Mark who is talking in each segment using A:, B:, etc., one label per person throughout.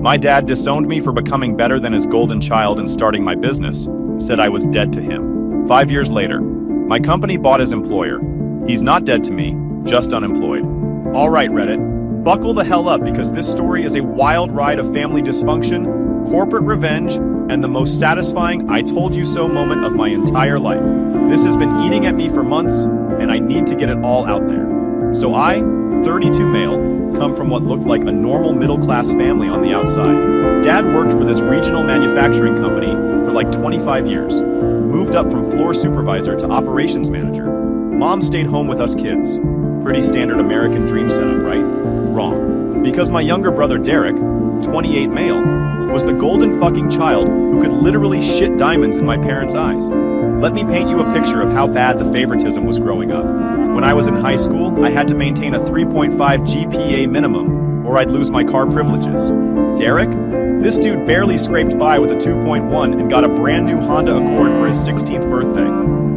A: My dad disowned me for becoming better than his golden child and starting my business, said I was dead to him. 5 years later, my company bought his employer. He's not dead to me, just unemployed. All right, Reddit, buckle the hell up because this story is a wild ride of family dysfunction, corporate revenge, and the most satisfying I told you so moment of my entire life. This has been eating at me for months, and I need to get it all out there. So I, 32 male, come from what looked like a normal middle-class family on the outside. Dad worked for this regional manufacturing company for like 25 years, moved up from floor supervisor to operations manager. Mom stayed home with us kids. Pretty standard American dream setup, right? Wrong. Because my younger brother Derek, 28 male, was the golden fucking child who could literally shit diamonds in my parents' eyes. Let me paint you a picture of how bad the favoritism was growing up. When I was in high school, I had to maintain a 3.5 GPA minimum, or I'd lose my car privileges. Derek? This dude barely scraped by with a 2.1 and got a brand new Honda Accord for his 16th birthday.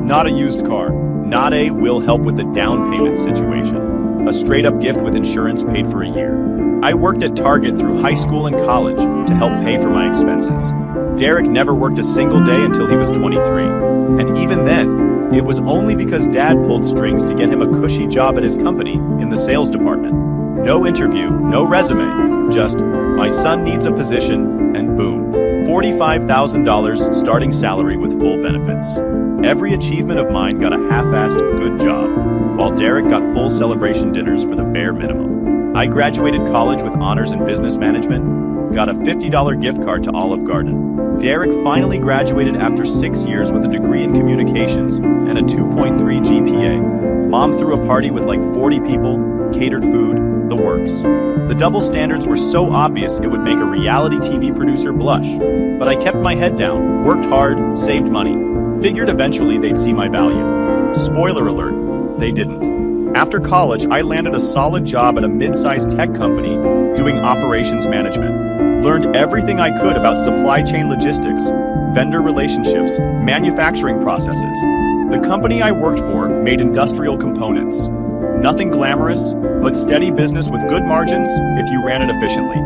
A: Not a used car. Not a will help with the down payment situation. A straight up gift with insurance paid for a year. I worked at Target through high school and college to help pay for my expenses. Derek never worked a single day until he was 23. And even then, it was only because Dad pulled strings to get him a cushy job at his company in the sales department. No interview, no resume, just, my son needs a position, and boom, $45,000 starting salary with full benefits. Every achievement of mine got a half-assed good job, while Derek got full celebration dinners for the bare minimum. I graduated college with honors in business management, got a $50 gift card to Olive Garden. Derek finally graduated after 6 years with a degree in communications and a 2.3 GPA. Mom threw a party with like 40 people, catered food, the works. The double standards were so obvious it would make a reality TV producer blush. But I kept my head down, worked hard, saved money. Figured eventually they'd see my value. Spoiler alert, they didn't. After college, I landed a solid job at a mid-sized tech company doing operations management. Learned everything I could about supply chain logistics, vendor relationships, manufacturing processes. The company I worked for made industrial components. Nothing glamorous, but steady business with good margins if you ran it efficiently.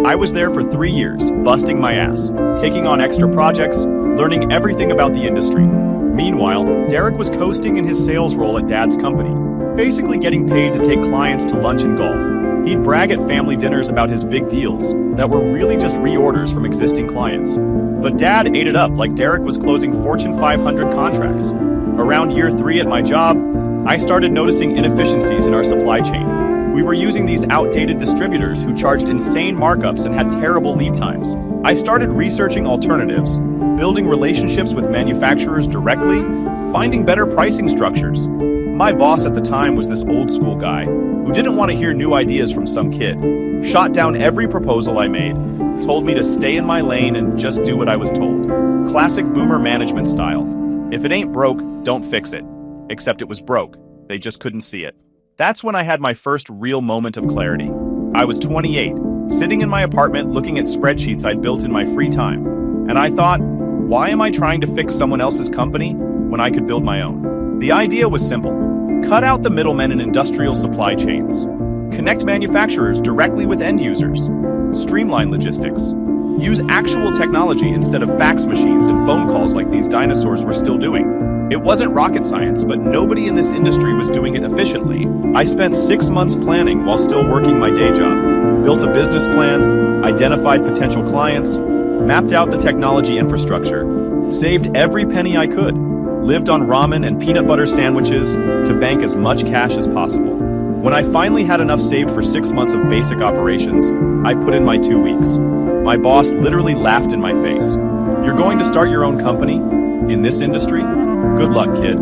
A: I was there for 3 years, busting my ass, taking on extra projects, learning everything about the industry. Meanwhile, Derek was coasting in his sales role at Dad's company, basically getting paid to take clients to lunch and golf. He'd brag at family dinners about his big deals that were really just reorders from existing clients. But Dad ate it up like Derek was closing Fortune 500 contracts. Around year 3 at my job, I started noticing inefficiencies in our supply chain. We were using these outdated distributors who charged insane markups and had terrible lead times. I started researching alternatives, building relationships with manufacturers directly, finding better pricing structures. My boss at the time was this old school guy who didn't want to hear new ideas from some kid, shot down every proposal I made, told me to stay in my lane and just do what I was told. Classic boomer management style. If it ain't broke, don't fix it. Except it was broke. They just couldn't see it. That's when I had my first real moment of clarity. I was 28, sitting in my apartment looking at spreadsheets I'd built in my free time. And I thought, why am I trying to fix someone else's company when I could build my own? The idea was simple. Cut out the middlemen in industrial supply chains. Connect manufacturers directly with end users. Streamline logistics. Use actual technology instead of fax machines and phone calls like these dinosaurs were still doing. It wasn't rocket science, but nobody in this industry was doing it efficiently. I spent 6 months planning while still working my day job. Built a business plan, identified potential clients, mapped out the technology infrastructure, saved every penny I could, lived on ramen and peanut butter sandwiches to bank as much cash as possible. When I finally had enough saved for 6 months of basic operations, I put in my 2 weeks. My boss literally laughed in my face. You're going to start your own company? In this industry? Good luck, kid.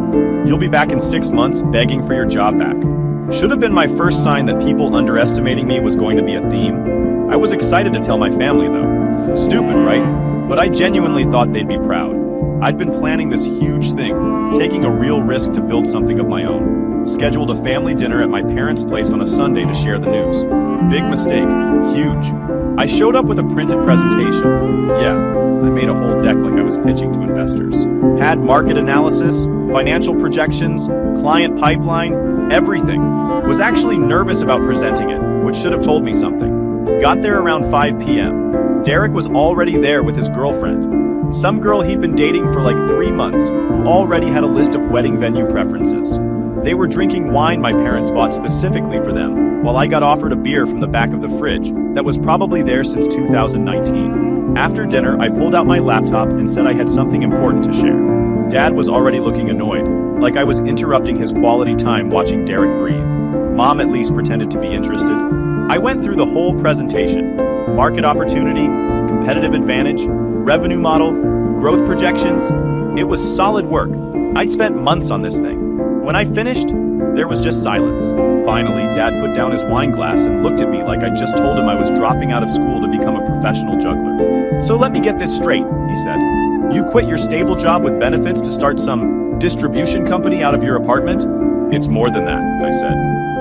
A: You'll be back in 6 months begging for your job back. Should have been my first sign that people underestimating me was going to be a theme. I was excited to tell my family, though. Stupid, right? But I genuinely thought they'd be proud. I'd been planning this huge thing, taking a real risk to build something of my own. Scheduled a family dinner at my parents' place on a Sunday to share the news. Big mistake. Huge. I showed up with a printed presentation. Yeah, I made a whole deck like I was pitching to investors. Had market analysis, financial projections, client pipeline, everything. Was actually nervous about presenting it, which should have told me something. Got there around 5 p.m. Derek was already there with his girlfriend. Some girl he'd been dating for like 3 months, who already had a list of wedding venue preferences. They were drinking wine my parents bought specifically for them, while I got offered a beer from the back of the fridge that was probably there since 2019. After dinner, I pulled out my laptop and said I had something important to share. Dad was already looking annoyed, like I was interrupting his quality time watching Derek breathe. Mom at least pretended to be interested. I went through the whole presentation. Market opportunity, competitive advantage, revenue model, growth projections. It was solid work. I'd spent months on this thing. When I finished, there was just silence. Finally, Dad put down his wine glass and looked at me like I just told him I was dropping out of school to become a professional juggler. So let me get this straight, he said. You quit your stable job with benefits to start some distribution company out of your apartment? It's more than that, I said.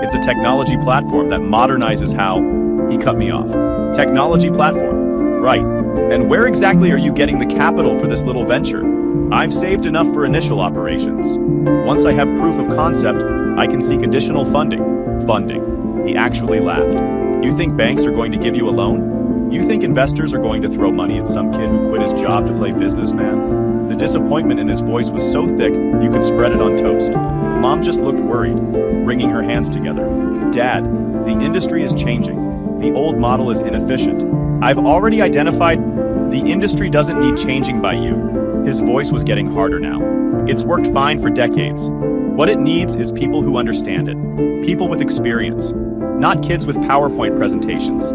A: It's a technology platform that modernizes how... He cut me off. Technology platform. Right. And where exactly are you getting the capital for this little venture? I've saved enough for initial operations. Once I have proof of concept, I can seek additional funding. Funding. He actually laughed. You think banks are going to give you a loan? You think investors are going to throw money at some kid who quit his job to play businessman? The disappointment in his voice was so thick, you could spread it on toast. Mom just looked worried, wringing her hands together. Dad, the industry is changing. The old model is inefficient. I've already identified the industry doesn't need changing by you. His voice was getting harder now. It's worked fine for decades. What it needs is people who understand it. People with experience. Not kids with PowerPoint presentations.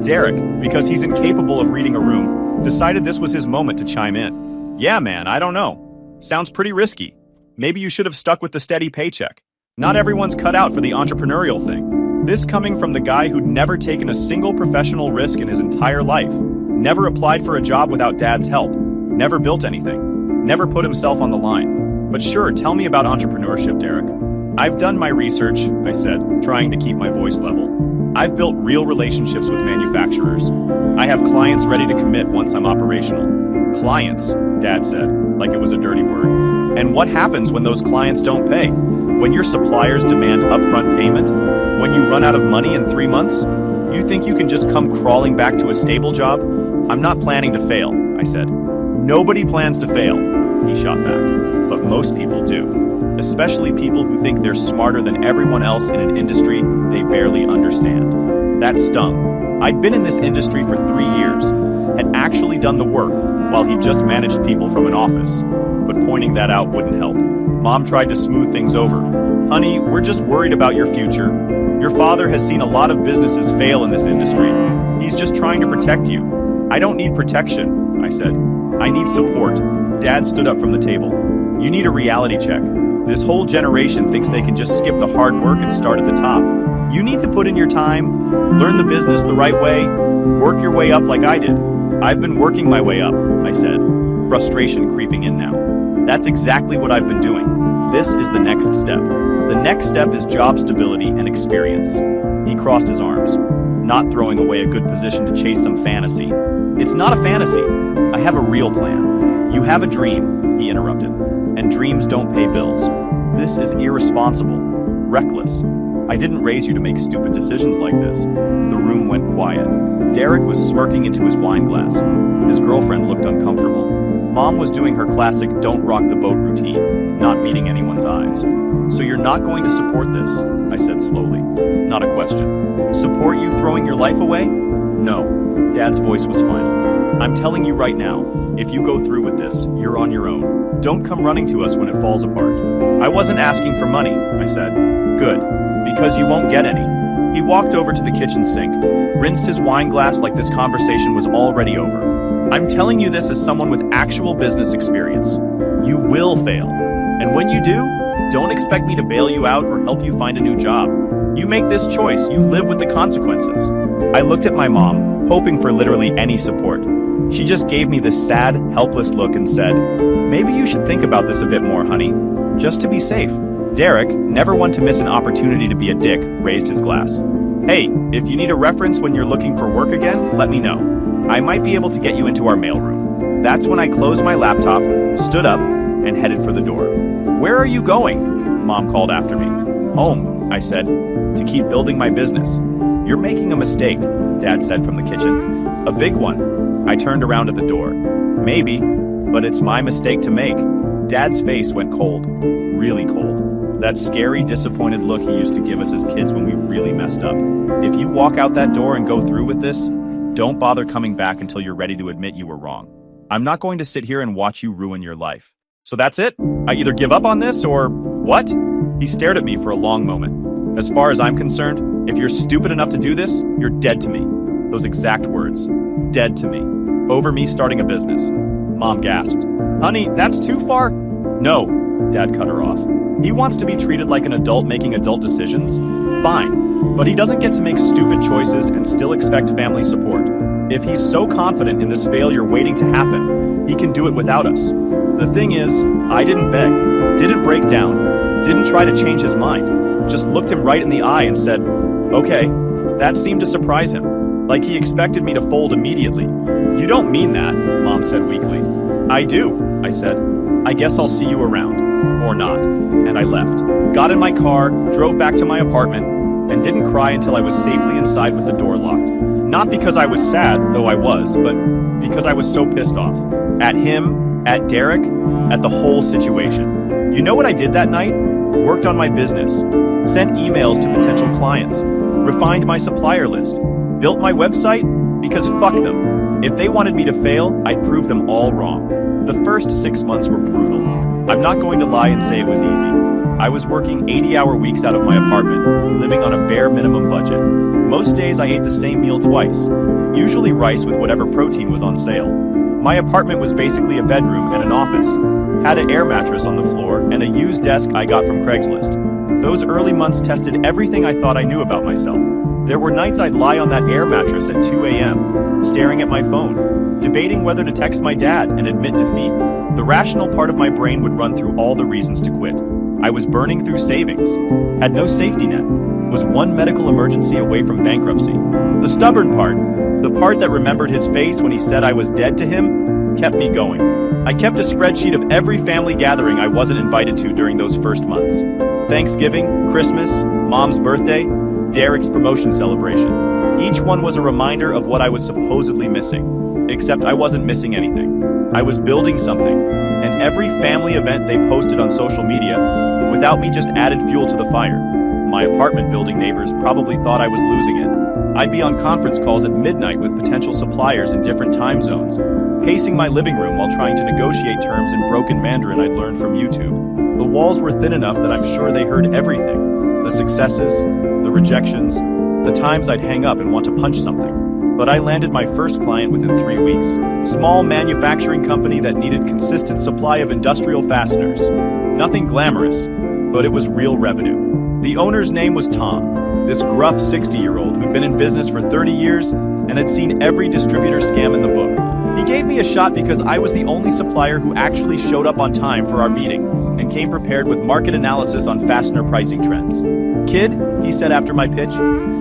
A: Derek, because he's incapable of reading a room, decided this was his moment to chime in. Yeah, man, I don't know. Sounds pretty risky. Maybe you should have stuck with the steady paycheck. Not everyone's cut out for the entrepreneurial thing. This coming from the guy who'd never taken a single professional risk in his entire life. Never applied for a job without Dad's help. Never built anything. Never put himself on the line. But sure, tell me about entrepreneurship, Derek. I've done my research, I said, trying to keep my voice level. I've built real relationships with manufacturers. I have clients ready to commit once I'm operational. Clients, Dad said, like it was a dirty word. And what happens when those clients don't pay? When your suppliers demand upfront payment? When you run out of money in 3 months? You think you can just come crawling back to a stable job? I'm not planning to fail, I said. Nobody plans to fail, he shot back. But most people do. Especially people who think they're smarter than everyone else in an industry they barely understand. That stung. I'd been in this industry for 3 years, had actually done the work while he just managed people from an office. But pointing that out wouldn't help. Mom tried to smooth things over. Honey, we're just worried about your future. Your father has seen a lot of businesses fail in this industry. He's just trying to protect you. I don't need protection, I said. I need support. Dad stood up from the table. You need a reality check. This whole generation thinks they can just skip the hard work and start at the top. You need to put in your time, learn the business the right way, work your way up like I did. I've been working my way up, I said, frustration creeping in now. That's exactly what I've been doing. This is the next step. The next step is job stability and experience. He crossed his arms, not throwing away a good position to chase some fantasy. It's not a fantasy. I have a real plan. You have a dream, he interrupted, and dreams don't pay bills. This is irresponsible, reckless. I didn't raise you to make stupid decisions like this. The room went quiet. Derek was smirking into his wine glass. His girlfriend looked uncomfortable. Mom was doing her classic don't rock the boat routine, not meeting anyone's eyes. So you're not going to support this, I said slowly. Not a question. Support you throwing your life away? No. Dad's voice was final. I'm telling you right now, if you go through with this, you're on your own. Don't come running to us when it falls apart. I wasn't asking for money, I said. Good, because you won't get any. He walked over to the kitchen sink, rinsed his wine glass like this conversation was already over. I'm telling you this as someone with actual business experience. You will fail. And when you do, don't expect me to bail you out or help you find a new job. You make this choice, you live with the consequences. I looked at my mom, hoping for literally any support. She just gave me this sad, helpless look and said, maybe you should think about this a bit more, honey, just to be safe. Derek, never one to miss an opportunity to be a dick, raised his glass. Hey, if you need a reference when you're looking for work again, let me know. I might be able to get you into our mailroom. That's when I closed my laptop, stood up, and headed for the door. Where are you going? Mom called after me. Home, I said, to keep building my business. "You're making a mistake," Dad said from the kitchen. "A big one." I turned around at the door. "Maybe, but it's my mistake to make." Dad's face went cold, really cold. That scary, disappointed look he used to give us as kids when we really messed up. "If you walk out that door and go through with this, don't bother coming back until you're ready to admit you were wrong. I'm not going to sit here and watch you ruin your life. So that's it? I either give up on this or what?" He stared at me for a long moment. "As far as I'm concerned, if you're stupid enough to do this, you're dead to me." Those exact words. Dead to me. Over me starting a business. Mom gasped. "Honey, that's too far." "No," Dad cut her off. "He wants to be treated like an adult making adult decisions? Fine. But he doesn't get to make stupid choices and still expect family support. If he's so confident in this failure waiting to happen, he can do it without us. The thing is, I didn't beg, didn't break down, didn't try to change his mind. Just looked him right in the eye and said, okay." That seemed to surprise him, like he expected me to fold immediately. "You don't mean that," Mom said weakly. "I do," I said. "I guess I'll see you around. Or not." And I left. Got in my car, drove back to my apartment, and didn't cry until I was safely inside with the door locked. Not because I was sad, though I was, but because I was so pissed off. At him, at Derek, at the whole situation. You know what I did that night? Worked on my business. Sent emails to potential clients. Refined my supplier list. Built my website, because fuck them. If they wanted me to fail, I'd prove them all wrong. The first 6 months were brutal. I'm not going to lie and say it was easy. I was working 80-hour weeks out of my apartment, living on a bare minimum budget. Most days I ate the same meal twice, usually rice with whatever protein was on sale. My apartment was basically a bedroom and an office. Had an air mattress on the floor and a used desk I got from Craigslist. Those early months tested everything I thought I knew about myself. There were nights I'd lie on that air mattress at 2 a.m., staring at my phone, debating whether to text my dad and admit defeat. The rational part of my brain would run through all the reasons to quit. I was burning through savings, had no safety net, was one medical emergency away from bankruptcy. The stubborn part, the part that remembered his face when he said I was dead to him, kept me going. I kept a spreadsheet of every family gathering I wasn't invited to during those first months. Thanksgiving, Christmas, Mom's birthday, Derek's promotion celebration. Each one was a reminder of what I was supposedly missing, except I wasn't missing anything. I was building something, and every family event they posted on social media, without me, just added fuel to the fire. My apartment building neighbors probably thought I was losing it. I'd be on conference calls at midnight with potential suppliers in different time zones, pacing my living room while trying to negotiate terms in broken Mandarin I'd learned from YouTube. The walls were thin enough that I'm sure they heard everything. The successes, the rejections, the times I'd hang up and want to punch something. But I landed my first client within 3 weeks. Small manufacturing company that needed consistent supply of industrial fasteners. Nothing glamorous, but it was real revenue. The owner's name was Tom, this gruff 60-year-old who'd been in business for 30 years and had seen every distributor scam in the book. He gave me a shot because I was the only supplier who actually showed up on time for our meeting and came prepared with market analysis on fastener pricing trends. "Kid," he said after my pitch,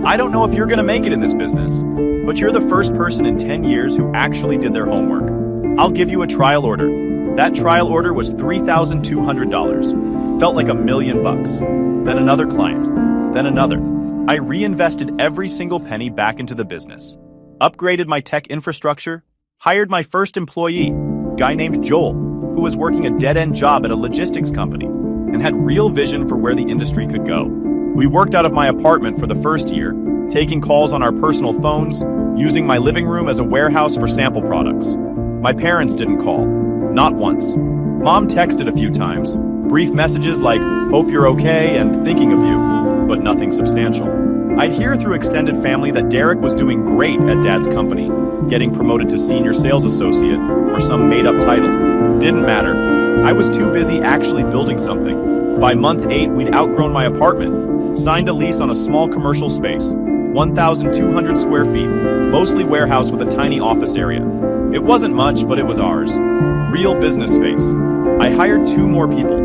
A: "I don't know if you're gonna make it in this business, but you're the first person in 10 years who actually did their homework. I'll give you a trial order." That trial order was $3,200. Felt like $1 million. Then another client. Then another. I reinvested every single penny back into the business. Upgraded my tech infrastructure. Hired my first employee, a guy named Joel, who was working a dead-end job at a logistics company and had real vision for where the industry could go. We worked out of my apartment for the first year, taking calls on our personal phones, using my living room as a warehouse for sample products. My parents didn't call. Not once. Mom texted a few times, brief messages like, "Hope you're okay," and "thinking of you," but nothing substantial. I'd hear through extended family that Derek was doing great at Dad's company, getting promoted to senior sales associate or some made-up title. Didn't matter. I was too busy actually building something. By month 8, we'd outgrown my apartment, signed a lease on a small commercial space, 1,200 square feet, mostly warehouse with a tiny office area. It wasn't much, but it was ours. Real business space. I hired 2 more people.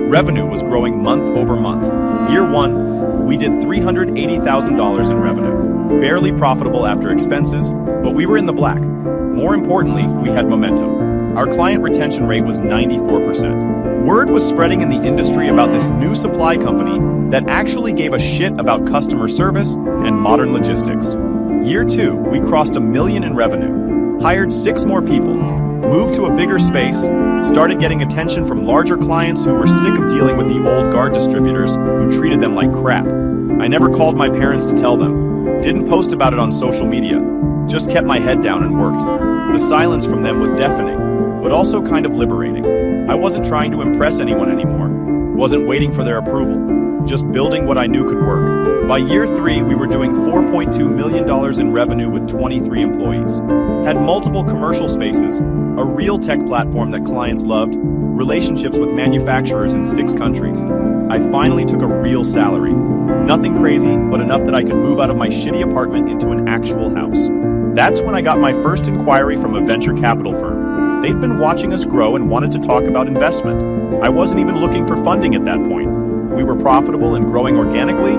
A: Revenue was growing month over month. Year 1, we did $380,000 in revenue. Barely profitable after expenses, but we were in the black. More importantly, we had momentum. Our client retention rate was 94%. Word was spreading in the industry about this new supply company that actually gave a shit about customer service and modern logistics. Year 2, we crossed $1 million in revenue, hired 6 more people, moved to a bigger space, started getting attention from larger clients who were sick of dealing with the old guard distributors who treated them like crap. I never called my parents to tell them, didn't post about it on social media, just kept my head down and worked. The silence from them was deafening, but also kind of liberating. I wasn't trying to impress anyone anymore, wasn't waiting for their approval, just building what I knew could work. By year 3, we were doing $4.2 million in revenue with 23 employees. Had multiple commercial spaces, a real tech platform that clients loved, relationships with manufacturers in 6 countries. I finally took a real salary. Nothing crazy, but enough that I could move out of my shitty apartment into an actual house. That's when I got my first inquiry from a venture capital firm. They'd been watching us grow and wanted to talk about investment. I wasn't even looking for funding at that point. We were profitable and growing organically,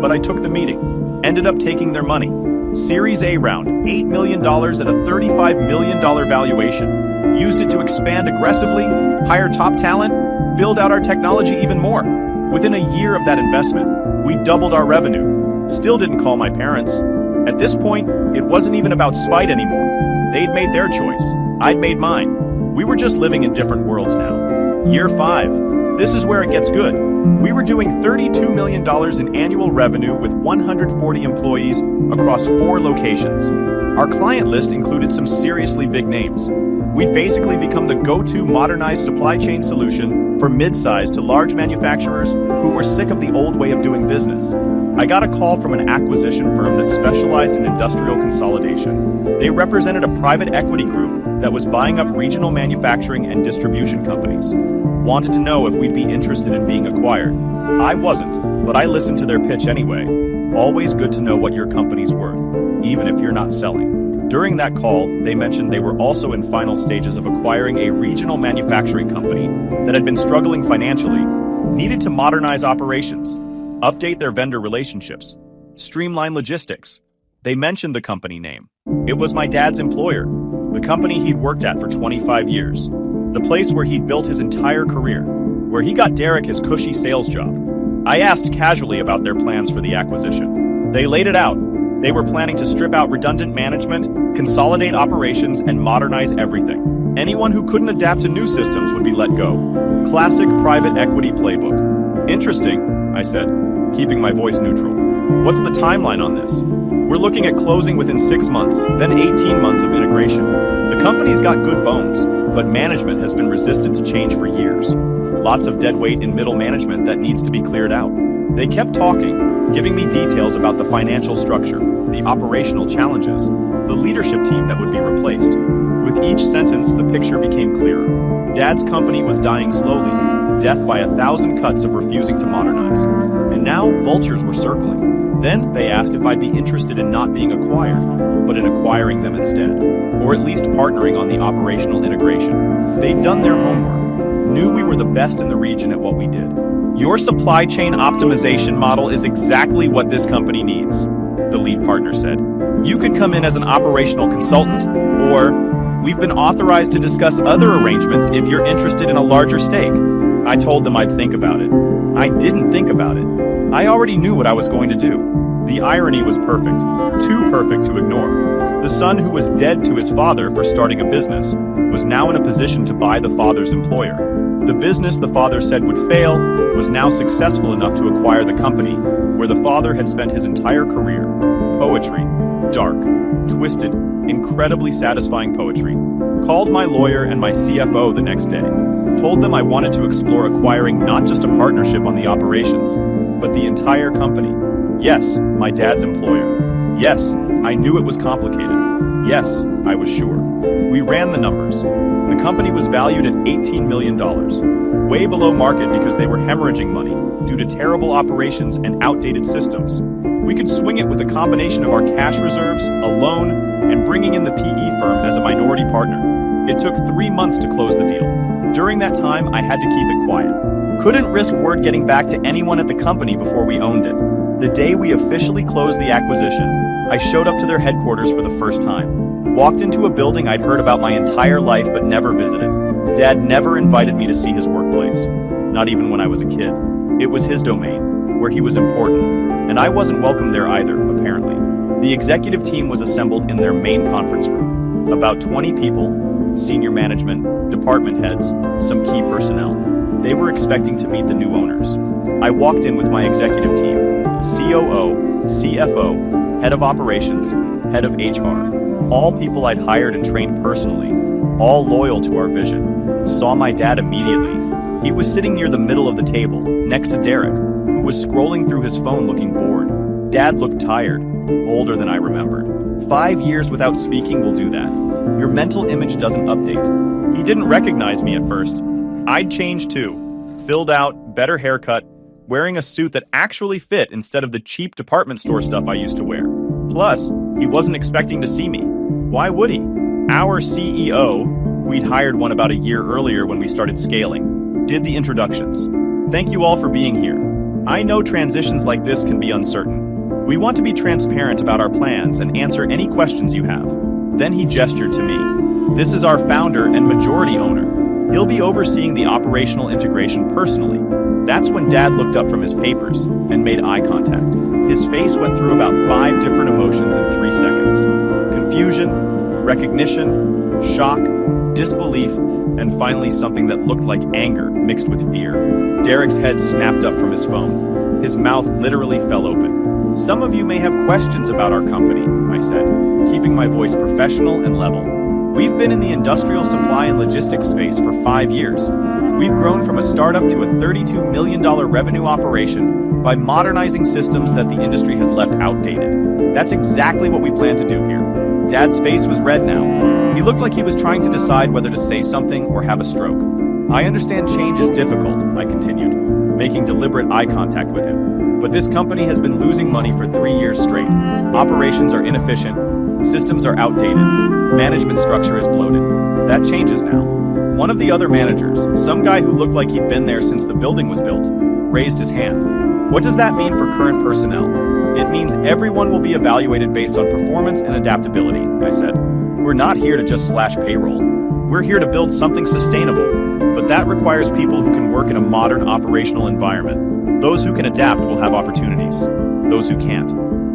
A: but I took the meeting. Ended up taking their money. Series A round, $8 million at a $35 million valuation. Used it to expand aggressively, hire top talent, build out our technology even more. Within a year of that investment, we doubled our revenue. Still didn't call my parents. At this point, it wasn't even about spite anymore. They'd made their choice. I'd made mine. We were just living in different worlds now. Year 5. This is where it gets good. We were doing $32 million in annual revenue with 140 employees across 4 locations. Our client list included some seriously big names. We'd basically become the go-to modernized supply chain solution for mid-sized to large manufacturers who were sick of the old way of doing business. I got a call from an acquisition firm that specialized in industrial consolidation. They represented a private equity group that was buying up regional manufacturing and distribution companies. Wanted to know if we'd be interested in being acquired. I wasn't, but I listened to their pitch anyway. Always good to know what your company's worth, even if you're not selling. During that call, they mentioned they were also in final stages of acquiring a regional manufacturing company that had been struggling financially, needed to modernize operations, update their vendor relationships, streamline logistics. They mentioned the company name. It was my dad's employer, the company he'd worked at for 25 years, the place where he'd built his entire career, where he got Derek his cushy sales job. I asked casually about their plans for the acquisition. They laid it out. They were planning to strip out redundant management, consolidate operations, and modernize everything. Anyone who couldn't adapt to new systems would be let go. Classic private equity playbook. Interesting, I said, keeping my voice neutral. What's the timeline on this? We're looking at closing within 6 months, then 18 months of integration. The company's got good bones, but management has been resistant to change for years. Lots of dead weight in middle management that needs to be cleared out. They kept talking, giving me details about the financial structure, the operational challenges, the leadership team that would be replaced. With each sentence, the picture became clearer. Dad's company was dying slowly, death by 1,000 cuts of refusing to modernize. And now, vultures were circling. Then they asked if I'd be interested in not being acquired, but in acquiring them instead, or at least partnering on the operational integration. They'd done their homework, knew we were the best in the region at what we did. Your supply chain optimization model is exactly what this company needs, the lead partner said. You could come in as an operational consultant, or we've been authorized to discuss other arrangements if you're interested in a larger stake. I told them I'd think about it. I didn't think about it. I already knew what I was going to do. The irony was perfect, too perfect to ignore. The son who was dead to his father for starting a business was now in a position to buy the father's employer. The business the father said would fail was now successful enough to acquire the company where the father had spent his entire career. Poetry. Dark, twisted, incredibly satisfying poetry. Called my lawyer and my CFO the next day. Told them I wanted to explore acquiring not just a partnership on the operations, but the entire company. Yes, my dad's employer. Yes, I knew it was complicated. Yes, I was sure. We ran the numbers. The company was valued at $18 million, way below market because they were hemorrhaging money due to terrible operations and outdated systems. We could swing it with a combination of our cash reserves, a loan, and bringing in the PE firm as a minority partner. It took 3 months to close the deal. During that time, I had to keep it quiet. Couldn't risk word getting back to anyone at the company before we owned it. The day we officially closed the acquisition, I showed up to their headquarters for the first time. Walked into a building I'd heard about my entire life but never visited. Dad never invited me to see his workplace, not even when I was a kid. It was his domain, where he was important. And I wasn't welcome there either, apparently. The executive team was assembled in their main conference room. About 20 people, senior management, department heads, some key personnel. They were expecting to meet the new owners. I walked in with my executive team, COO, CFO, head of operations, head of HR, all people I'd hired and trained personally, all loyal to our vision. Saw my dad immediately. He was sitting near the middle of the table, next to Derek, who was scrolling through his phone looking bored. Dad looked tired, older than I remembered. 5 years without speaking will do that. Your mental image doesn't update. He didn't recognize me at first. I'd changed too. Filled out, better haircut, wearing a suit that actually fit instead of the cheap department store stuff I used to wear. Plus, he wasn't expecting to see me. Why would he? Our CEO, we'd hired one about a year earlier when we started scaling, did the introductions. Thank you all for being here. I know transitions like this can be uncertain. We want to be transparent about our plans and answer any questions you have. Then he gestured to me. This is our founder and majority owner. He'll be overseeing the operational integration personally. That's when Dad looked up from his papers and made eye contact. His face went through about 5 different emotions in 3 seconds. Confusion, recognition, shock, disbelief, and finally something that looked like anger mixed with fear. Derek's head snapped up from his phone. His mouth literally fell open. Some of you may have questions about our company, I said, keeping my voice professional and level. We've been in the industrial supply and logistics space for 5 years. We've grown from a startup to a $32 million revenue operation by modernizing systems that the industry has left outdated. That's exactly what we plan to do here. Dad's face was red now. He looked like he was trying to decide whether to say something or have a stroke. I understand change is difficult, I continued, making deliberate eye contact with him. But this company has been losing money for 3 years straight. Operations are inefficient, systems are outdated, management structure is bloated. That changes now. One of the other managers, some guy who looked like he'd been there since the building was built, raised his hand. What does that mean for current personnel? It means everyone will be evaluated based on performance and adaptability, I said. We're not here to just slash payroll. We're here to build something sustainable, but that requires people who can work in a modern operational environment. Those who can adapt will have opportunities. Those who can't,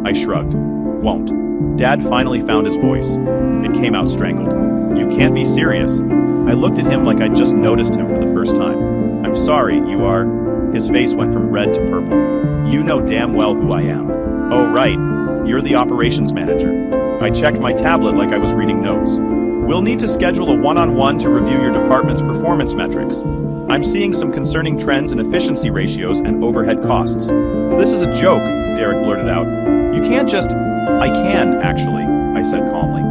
A: I shrugged, won't. Dad finally found his voice. It came out strangled. You can't be serious. I looked at him like I'd just noticed him for the first time. I'm sorry, you are... His face went from red to purple. You know damn well who I am. Oh, right. You're the operations manager. I checked my tablet like I was reading notes. We'll need to schedule a one-on-one to review your department's performance metrics. I'm seeing some concerning trends in efficiency ratios and overhead costs. This is a joke, Derek blurted out. You can't just... I can, actually, I said calmly.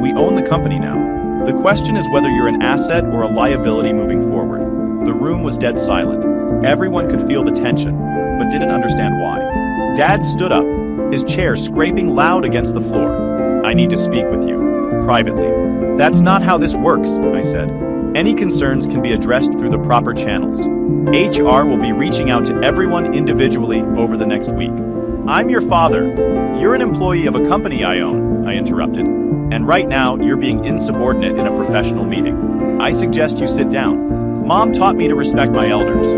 A: We own the company now. The question is whether you're an asset or a liability moving forward. The room was dead silent. Everyone could feel the tension, but didn't understand why. Dad stood up, his chair scraping loud against the floor. I need to speak with you, privately. That's not how this works, I said. Any concerns can be addressed through the proper channels. HR will be reaching out to everyone individually over the next week. I'm your father. You're an employee of a company I own, I interrupted. And right now, you're being insubordinate in a professional meeting. I suggest you sit down. Mom taught me to respect my elders.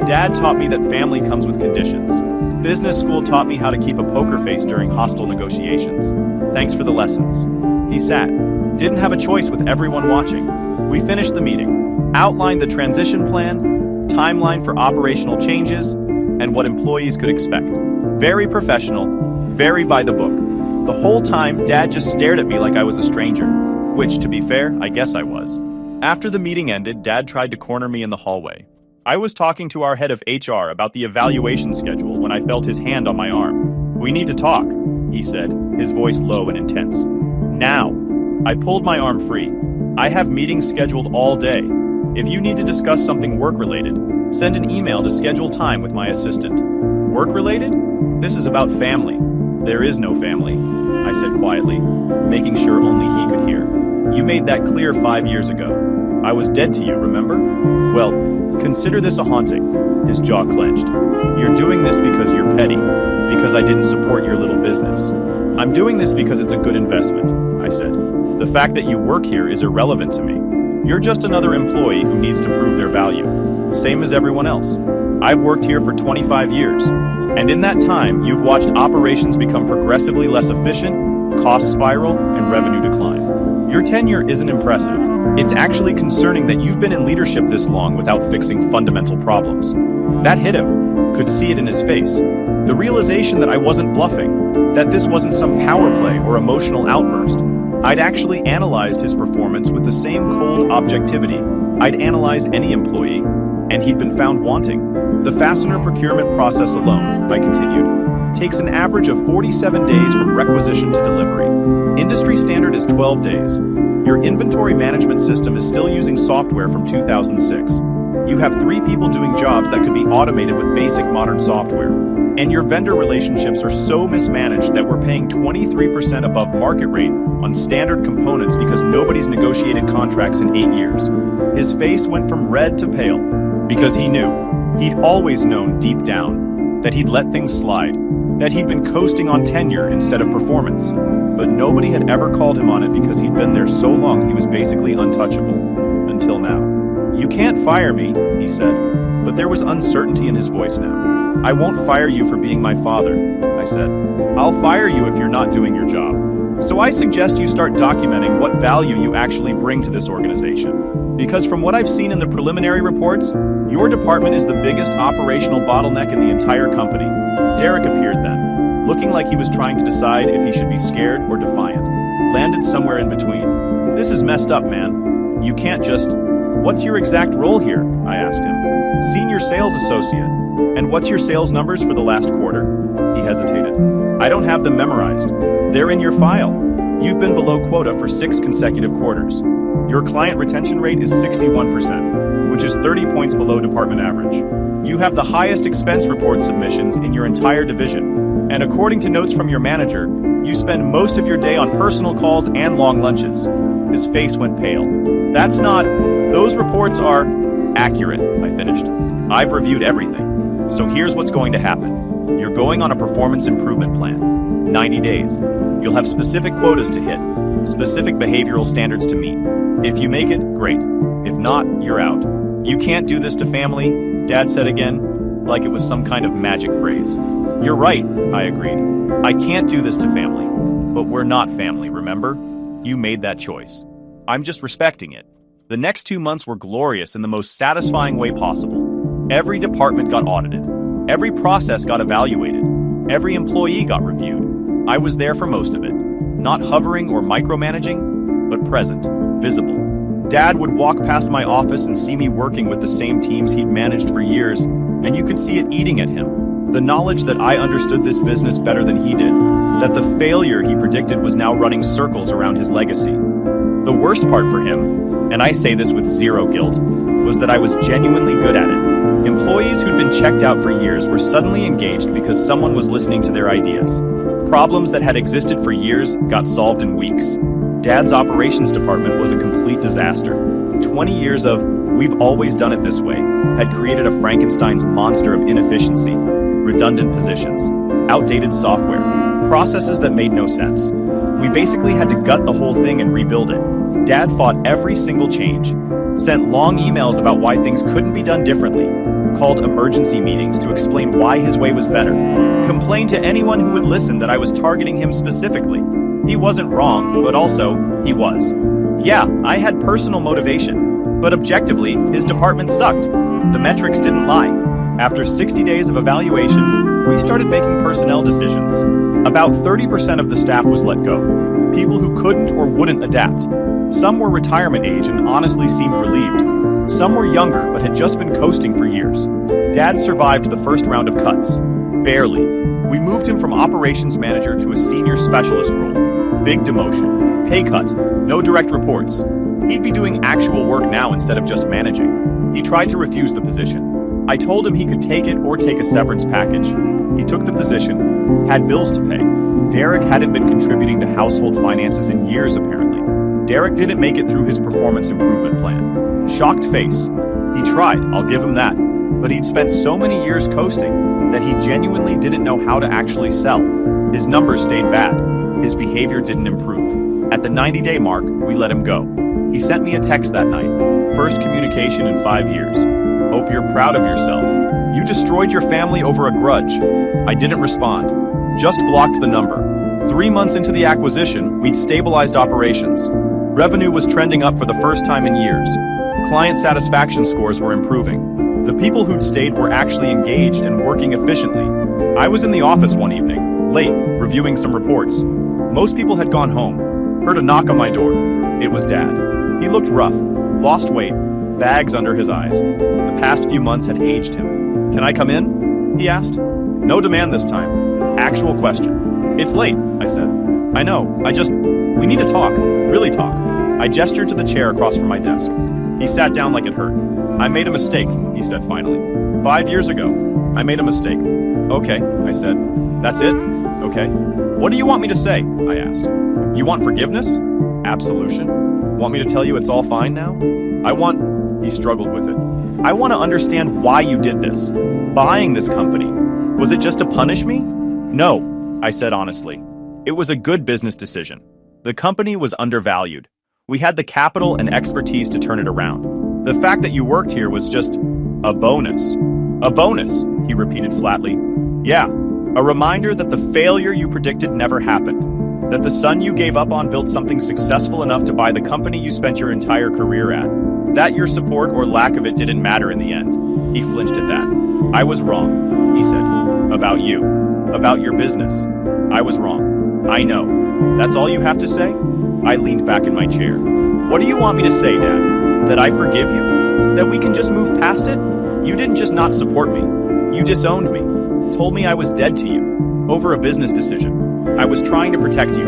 A: Dad taught me that family comes with conditions. Business school taught me how to keep a poker face during hostile negotiations. Thanks for the lessons. He sat. Didn't have a choice with everyone watching. We finished the meeting, outlined the transition plan, timeline for operational changes, and what employees could expect. Very professional, very by the book. The whole time, Dad just stared at me like I was a stranger, which, to be fair, I guess I was. After the meeting ended, Dad tried to corner me in the hallway. I was talking to our head of HR about the evaluation schedule when I felt his hand on my arm. We need to talk, he said, his voice low and intense. Now. I pulled my arm free. I have meetings scheduled all day. If you need to discuss something work-related, send an email to schedule time with my assistant. Work-related? This is about family. There is no family, I said quietly, making sure only he could hear. You made that clear 5 years ago. I was dead to you, remember? Well, consider this a haunting. His jaw clenched. You're doing this because you're petty, because I didn't support your little business. I'm doing this because it's a good investment, I said. The fact that you work here is irrelevant to me. You're just another employee who needs to prove their value, same as everyone else. I've worked here for 25 years. And in that time, you've watched operations become progressively less efficient, costs spiral, and revenue decline. Your tenure isn't impressive. It's actually concerning that you've been in leadership this long without fixing fundamental problems. That hit him. Could see it in his face. The realization that I wasn't bluffing, that this wasn't some power play or emotional outburst. I'd actually analyzed his performance with the same cold objectivity I'd analyze any employee, and he'd been found wanting. The fastener procurement process alone, I continued, takes an average of 47 days from requisition to delivery. Industry standard is 12 days. Your inventory management system is still using software from 2006. You have 3 people doing jobs that could be automated with basic modern software. And your vendor relationships are so mismanaged that we're paying 23% above market rate on standard components because nobody's negotiated contracts in 8 years. His face went from red to pale because he knew. He'd always known deep down that he'd let things slide, that he'd been coasting on tenure instead of performance. But nobody had ever called him on it because he'd been there so long he was basically untouchable. Until now. "You can't fire me," he said, but there was uncertainty in his voice now. "I won't fire you for being my father," I said. "I'll fire you if you're not doing your job. So I suggest you start documenting what value you actually bring to this organization. Because from what I've seen in the preliminary reports, your department is the biggest operational bottleneck in the entire company." Derek appeared then, looking like he was trying to decide if he should be scared or defiant. Landed somewhere in between. "This is messed up, man. You can't just..." "What's your exact role here?" I asked him. "Senior sales associate. And what's your sales numbers for the last quarter?" He hesitated. "I don't have them memorized. They're in your file. You've been below quota for 6 consecutive quarters. Your client retention rate is 61%, which is 30 points below department average. You have the highest expense report submissions in your entire division. And according to notes from your manager, you spend most of your day on personal calls and long lunches." His face went pale. "That's not... Those reports are accurate," I finished. "I've reviewed everything. So here's what's going to happen. You're going on a performance improvement plan. 90 days. You'll have specific quotas to hit, specific behavioral standards to meet. If you make it, great. If not, you're out." "You can't do this to family," Dad said again, like it was some kind of magic phrase. "You're right," I agreed. "I can't do this to family. But we're not family, remember? You made that choice. I'm just respecting it." The next 2 months were glorious in the most satisfying way possible. Every department got audited. Every process got evaluated. Every employee got reviewed. I was there for most of it. Not hovering or micromanaging, but present, visible. Dad would walk past my office and see me working with the same teams he'd managed for years, and you could see it eating at him. The knowledge that I understood this business better than he did, that the failure he predicted was now running circles around his legacy. The worst part for him, and I say this with zero guilt, was that I was genuinely good at it. Employees who'd been checked out for years were suddenly engaged because someone was listening to their ideas. Problems that had existed for years got solved in weeks. Dad's operations department was a complete disaster. 20 years of, "We've always done it this way," had created a Frankenstein's monster of inefficiency, redundant positions, outdated software, processes that made no sense. We basically had to gut the whole thing and rebuild it. Dad fought every single change, sent long emails about why things couldn't be done differently, called emergency meetings to explain why his way was better, complained to anyone who would listen that I was targeting him specifically. He wasn't wrong, but also, he was. Yeah, I had personal motivation, but objectively, his department sucked. The metrics didn't lie. After 60 days of evaluation, we started making personnel decisions. About 30% of the staff was let go. People who couldn't or wouldn't adapt. Some were retirement age and honestly seemed relieved. Some were younger but had just been coasting for years. Dad survived the first round of cuts. Barely. We moved him from operations manager to a senior specialist role. Big demotion. Pay cut. No direct reports. He'd be doing actual work now instead of just managing. He tried to refuse the position. I told him he could take it or take a severance package. He took the position, had bills to pay. Derek hadn't been contributing to household finances in years, apparently. Derek didn't make it through his performance improvement plan. Shocked face. He tried, I'll give him that. But he'd spent so many years coasting that he genuinely didn't know how to actually sell. His numbers stayed bad. His behavior didn't improve. At the 90-day mark, we let him go. He sent me a text that night. First communication in 5 years. Hope you're proud of yourself. You destroyed your family over a grudge. I didn't respond. Just blocked the number. 3 months into the acquisition, we'd stabilized operations. Revenue was trending up for the first time in years. Client satisfaction scores were improving. The people who'd stayed were actually engaged and working efficiently. I was in the office one evening, late, reviewing some reports. Most people had gone home. Heard a knock on my door. It was Dad. He looked rough, lost weight, bags under his eyes. The past few months had aged him. "Can I come in?" he asked. No demand this time. Actual question. "It's late," I said. "I know, we need to talk, really talk." I gestured to the chair across from my desk. He sat down like it hurt. "I made a mistake," he said finally. 5 years ago, I made a mistake. "Okay," I said. "That's it? Okay. What do you want me to say?" I asked. "You want forgiveness? Absolution? Want me to tell you it's all fine now?" He struggled with it. "I want to understand why you did this. Buying this company. Was it just to punish me?" "No," I said honestly. "It was a good business decision. The company was undervalued. We had the capital and expertise to turn it around. The fact that you worked here was just a bonus." "A bonus," he repeated flatly. "Yeah, a reminder that the failure you predicted never happened. That the son you gave up on built something successful enough to buy the company you spent your entire career at. That your support or lack of it didn't matter in the end." He flinched at that. "I was wrong," he said. "About you. About your business. I was wrong. I know. That's all you have to say?" I leaned back in my chair. "What do you want me to say, Dad? That I forgive you? That we can just move past it? You didn't just not support me. You disowned me. Told me I was dead to you. Over a business decision. I was trying to protect you."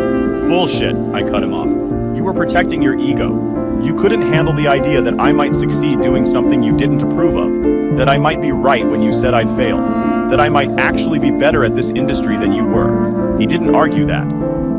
A: "Bullshit," I cut him off. "You were protecting your ego. You couldn't handle the idea that I might succeed doing something you didn't approve of. That I might be right when you said I'd fail. That I might actually be better at this industry than you were." He didn't argue that.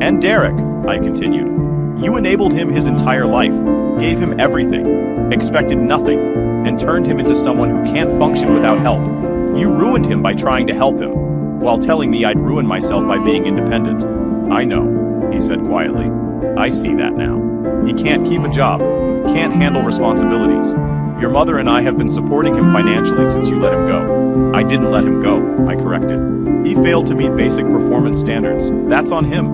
A: "And Derek," I continued. "You enabled him his entire life, gave him everything, expected nothing, and turned him into someone who can't function without help. You ruined him by trying to help him, while telling me I'd ruin myself by being independent." "I know," he said quietly. "I see that now. He can't keep a job, can't handle responsibilities. Your mother and I have been supporting him financially since you let him go." "I didn't let him go," I corrected. "He failed to meet basic performance standards. That's on him.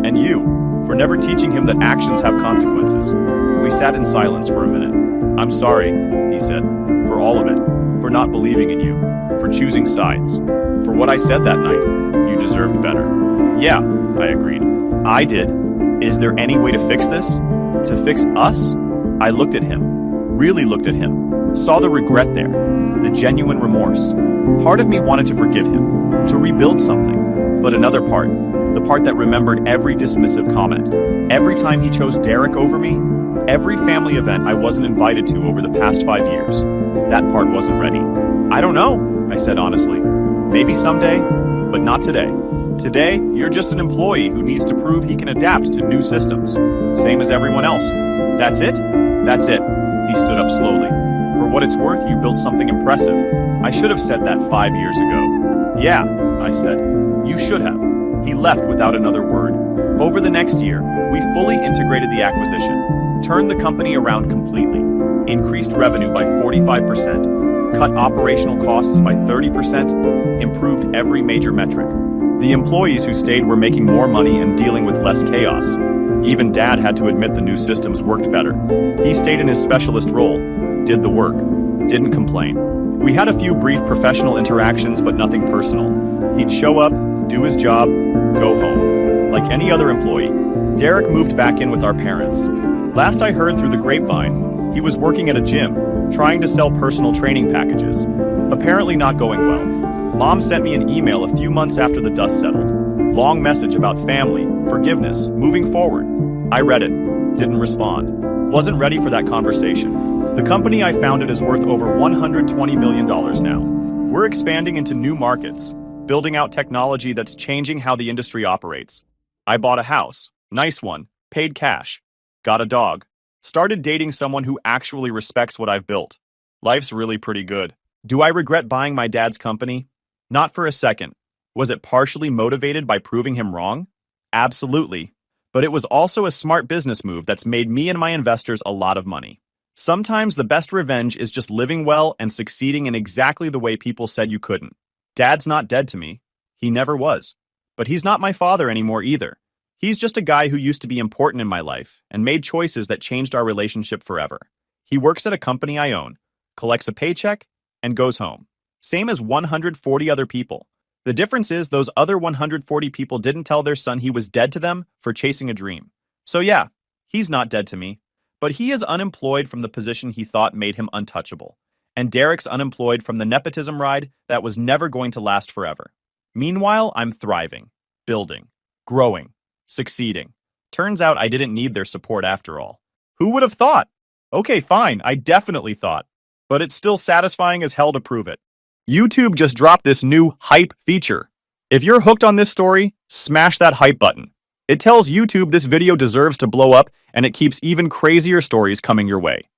A: And you, for never teaching him that actions have consequences." We sat in silence for a minute. "I'm sorry," he said, "for all of it. For not believing in you. For choosing sides. For what I said that night. You deserved better." "Yeah," I agreed. "I did. Is there any way to fix this? To fix us?" I looked at him. Really looked at him. Saw the regret there. The genuine remorse. Part of me wanted to forgive him. To rebuild something. But another part. The part that remembered every dismissive comment. Every time he chose Derek over me. Every family event I wasn't invited to over the past 5 years. That part wasn't ready. "I don't know," I said honestly. "Maybe someday, but not today. Today, you're just an employee who needs to prove he can adapt to new systems. Same as everyone else." "That's it?" "That's it." He stood up slowly. "For what it's worth, you built something impressive. I should have said that 5 years ago." "Yeah," I said. "You should have." He left without another word. Over the next year, we fully integrated the acquisition, turned the company around completely, increased revenue by 45%, cut operational costs by 30%, improved every major metric. The employees who stayed were making more money and dealing with less chaos. Even Dad had to admit the new systems worked better. He stayed in his specialist role, did the work, didn't complain. We had a few brief professional interactions, but nothing personal. He'd show up, do his job, go home. Like any other employee. Derek moved back in with our parents. Last I heard through the grapevine, he was working at a gym, trying to sell personal training packages. Apparently not going well. Mom sent me an email a few months after the dust settled. Long message about family, forgiveness, moving forward. I read it, didn't respond. Wasn't ready for that conversation. The company I founded is worth over $120 million now. We're expanding into new markets, building out technology that's changing how the industry operates. I bought a house, nice one, paid cash, got a dog, started dating someone who actually respects what I've built. Life's really pretty good. Do I regret buying my dad's company? Not for a second. Was it partially motivated by proving him wrong? Absolutely. But it was also a smart business move that's made me and my investors a lot of money. Sometimes the best revenge is just living well and succeeding in exactly the way people said you couldn't. Dad's not dead to me. He never was. But he's not my father anymore either. He's just a guy who used to be important in my life and made choices that changed our relationship forever. He works at a company I own, collects a paycheck, and goes home. Same as 140 other people. The difference is those other 140 people didn't tell their son he was dead to them for chasing a dream. So yeah, he's not dead to me. But he is unemployed from the position he thought made him untouchable. And Derek's unemployed from the nepotism ride that was never going to last forever. Meanwhile, I'm thriving, building, growing, succeeding. Turns out I didn't need their support after all. Who would have thought? Okay, fine, I definitely thought. But it's still satisfying as hell to prove it. YouTube just dropped this new hype feature. If you're hooked on this story, smash that hype button. It tells YouTube this video deserves to blow up, and it keeps even crazier stories coming your way.